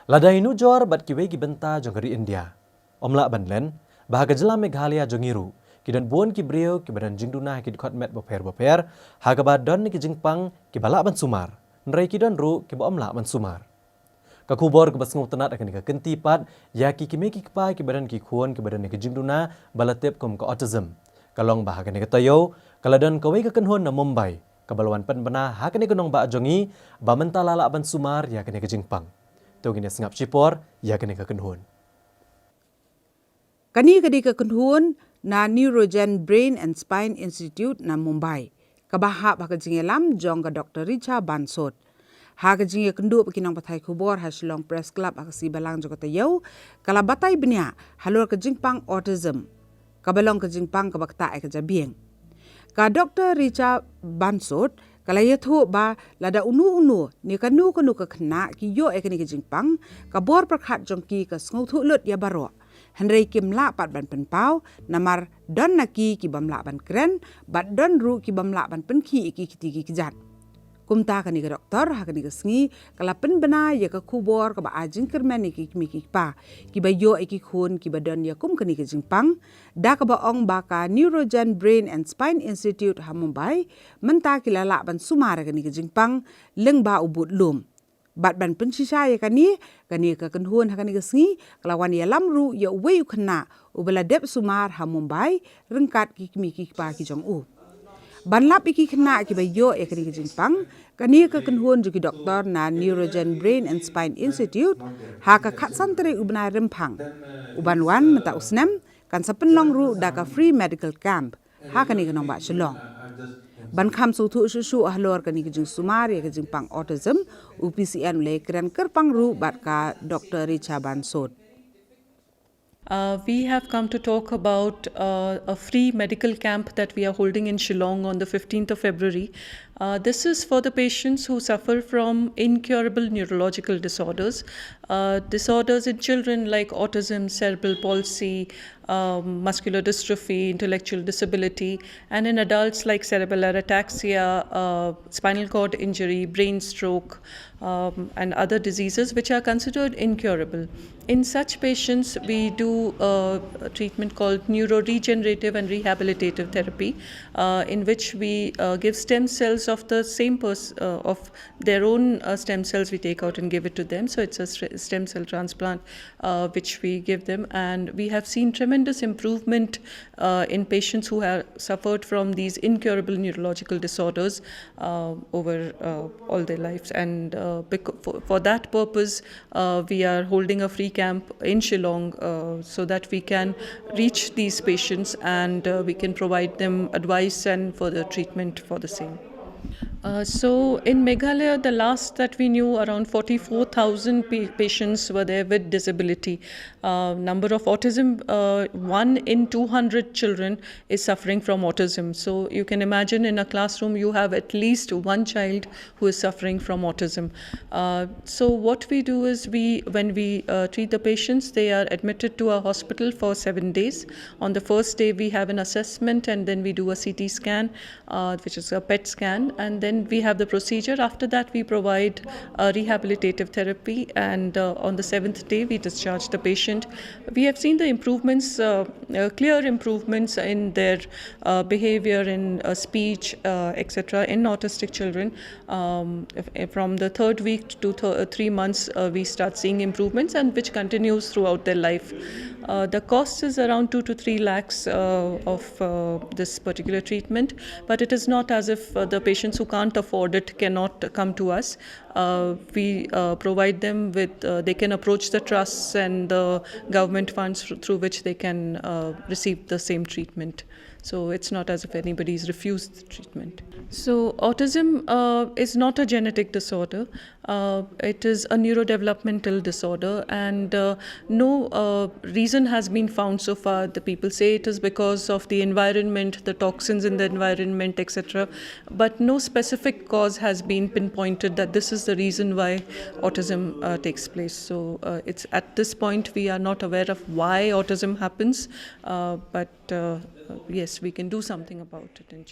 Ladai nu jor bat kiwe ki benta jongari India. Omla banlen, bahaga jela Meghalaya jongiru. Kidan buon ki brio ki badan jingduna ki dikot met boper. Haga badan ki jingpang ki balak ban sumar. Nrai ki don ru ki ba omla ban sumar. Kakubor ke basngu tenat akan ka kentipat ya ki kimi ki kpa ki badan ki kuon ki badan ki jingduna balatep kum ka autism. Kalong bahaga ni katayo, kaladan kawe ka kenhon na Mumbai. Kabalawan pen bana hakan ni kenong ba jongi ba mentala la ban sumar ya kan ki jingpang. Tugin sengap cipor ya kini kekenhun. Kani kadi kekenhun na Neurogen Brain and Spine Institute na Mumbai. Kabaha bakajingelam jong ka Dr. Richa Bansot. Hakajinge kendu pakinang patai kubor hasilong press club akasi balang jokatayo kalabatay benya halor ka jingpang autism. Kabalong ka jingpang kabakta ay kajabieng. Ka Dr. Richa Bansot kalaya thu ba lada unu ni kanu ka khna ki yo ekani ki jingpang ka bor prakhat jongki ka sngu thu lut ya baro henrei kim la pat ban pen pau namar don naki ki bamla ban kren bat don ru ki bamla ban pen ki ki jan kumta kani ka doktor ha kani ka sngi kala pen bana ya ka kubor ka ba ajing kermen ki pa ki ba yo ki khun ki ba don ya kum kani ka jingpang da ka ba ong ba ka Neurogen Brain and Spine Institute ha Mumbai menta ki lala ban sumara kani ka jingpang leng ba ubut lum bat ban pen shisha ya kani ka kenhun ha kani ka sngi kala wan ya lamru ya we khna ubala dep sumar ha Mumbai rengkat ki pa ki jong u Banlap iki kena ki bayo ekani jingpang kani ka kenhun juki doktor na Neurogen Brain and Spine Institute ha ka khatsan tere ubna rempang uban wan mata usnem kan sapenlong ru da ka free medical camp ha kani kanong ba shalong ban kham su thu su ahlor kani jing sumar ya jingpang autism UPCN le kran kerpang ru bat ka Dr. Richa Bansot. We have come to talk about a free medical camp that we are holding in Shillong on the 15th of February. This is for the patients who suffer from incurable neurological disorders. Disorders in children like autism, cerebral palsy, muscular dystrophy, intellectual disability, and in adults like cerebellar ataxia, spinal cord injury, brain stroke, and other diseases which are considered incurable. In such patients, we do a treatment called neuroregenerative and rehabilitative therapy, in which we give stem cells of the same of their own stem cells we take out and give it to them. So it's a stem cell transplant which we give them, and we have seen tremendous improvement in patients who have suffered from these incurable neurological disorders over all their lives. And for that purpose, we are holding a free camp in Shillong so that we can reach these patients and we can provide them advice and further treatment for the same. So in Meghalaya, the last that we knew, around 44,000 patients were there with disability. Number of autism, 1 in 200 children is suffering from autism. So you can imagine in a classroom you have at least one child who is suffering from autism. So what we do is when we treat the patients, they are admitted to a hospital for 7 days. On the first day we have an assessment and then we do a CT scan, which is a PET scan, and then we have the procedure. After that we provide rehabilitative therapy, and on the 7th day we discharge the patient. We have seen the improvements, clear improvements in their behavior, in speech, etc. in autistic children. From the 3rd week to 3 months we start seeing improvements, and which continues throughout their life. The cost is around 2 to 3 lakhs of this particular treatment, but it is not as if the patients who can't afford it cannot come to us. We provide them with, they can approach the trusts and the government funds through which they can receive the same treatment. So it's not as if anybody is refused the treatment. So autism is not a genetic disorder. It is a neurodevelopmental disorder, and no reason has been found so far. The people say it is because of the environment, the toxins in the environment, etc. But no specific cause has been pinpointed that this is the reason why autism takes place. So it's at this point we are not aware of why autism happens, but yes, we can do something about it.